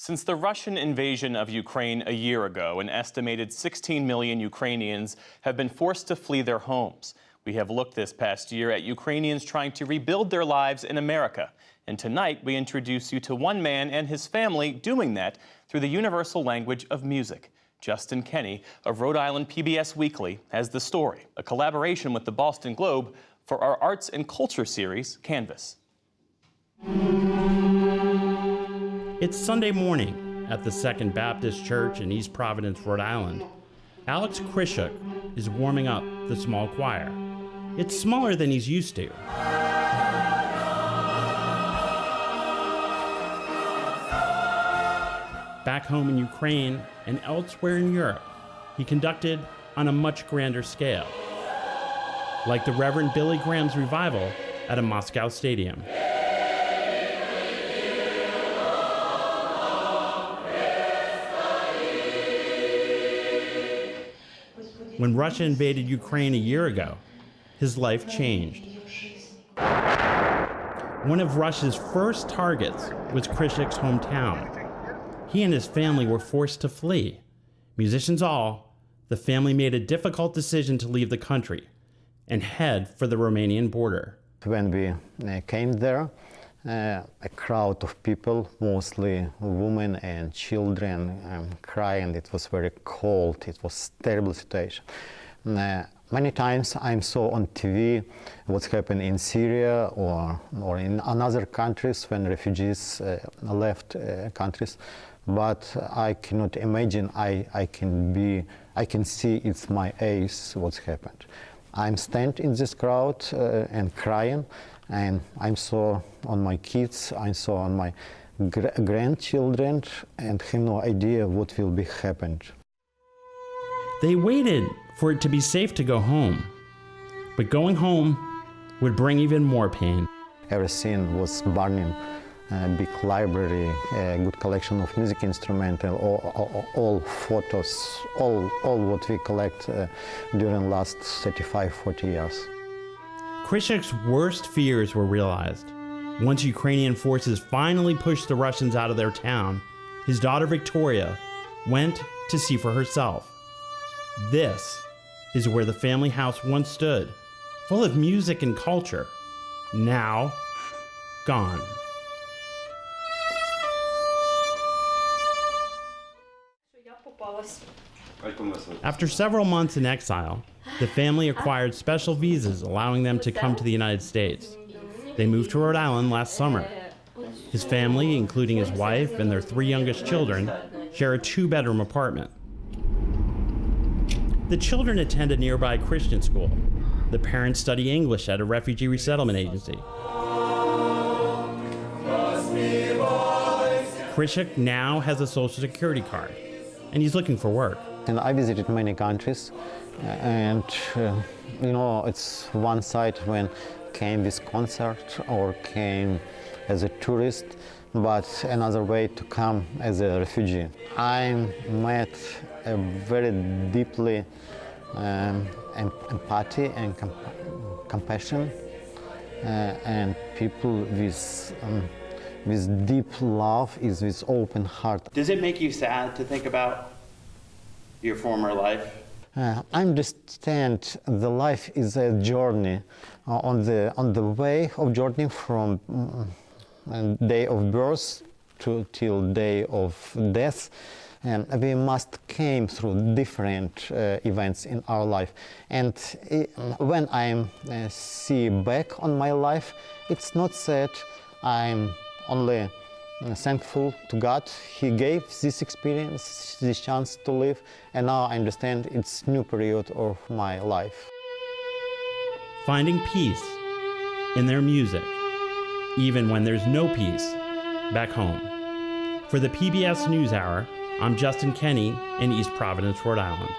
Since the Russian invasion of Ukraine a year ago, an estimated 16 million Ukrainians have been forced to flee their homes. We have looked this past year at Ukrainians trying to rebuild their lives in America. And tonight, we introduce you to one man and his family doing that through the universal language of music. Justin Kenny of Rhode Island PBS Weekly has the story, a collaboration with the Boston Globe for our Arts and Culture series, Canvas. It's Sunday morning at the Second Baptist Church in East Providence, Rhode Island. Alex Krishuk is warming up the small choir. It's smaller than he's used to. Back home in Ukraine and elsewhere in Europe, he conducted on a much grander scale, like the Reverend Billy Graham's revival at a Moscow stadium. When Russia invaded Ukraine a year ago, his life changed. One of Russia's first targets was Krishuk's hometown. He and his family were forced to flee. Musicians all, the family made a difficult decision to leave the country and head for the Romanian border. When we came there, a crowd of people, mostly women and children, crying. It was very cold. It was a terrible situation. Many times I saw on TV what's happened in Syria or in other countries when refugees left countries, but I cannot imagine. I can see it's my eyes what's happened. I'm standing in this crowd and crying. And I saw on my kids, I saw on my grandchildren, and have no idea what will be happened. They waited for it to be safe to go home, but going home would bring even more pain. Everything was burning, a big library, a good collection of music instruments, all photos, all what we collect during last 35, 40 years. Krishuk's worst fears were realized. Once Ukrainian forces finally pushed the Russians out of their town, his daughter Victoria went to see for herself. This is where the family house once stood, full of music and culture, now gone. After several months in exile, the family acquired special visas allowing them to come to the United States. They moved to Rhode Island last summer. His family, including his wife and their 3 youngest children, share a 2-bedroom apartment. The children attend a nearby Christian school. The parents study English at a refugee resettlement agency. Krishuk now has a Social Security card, and he's looking for work. And I visited many countries, and it's one side when came with concert or came as a tourist, but another way to come as a refugee. I met a very deeply empathy and compassion, and people with deep love, is with open heart. Does it make you sad to think about your former life? I understand the life is a journey, on the way of journey from day of birth till day of death, and we must came through different events in our life. And when I see back on my life, it's not sad. I'm only thankful to God. He gave this experience, this chance to live, and now I understand it's new period of my life. Finding peace in their music, even when there's no peace back home. For the PBS NewsHour, I'm Justin Kenny in East Providence, Rhode Island.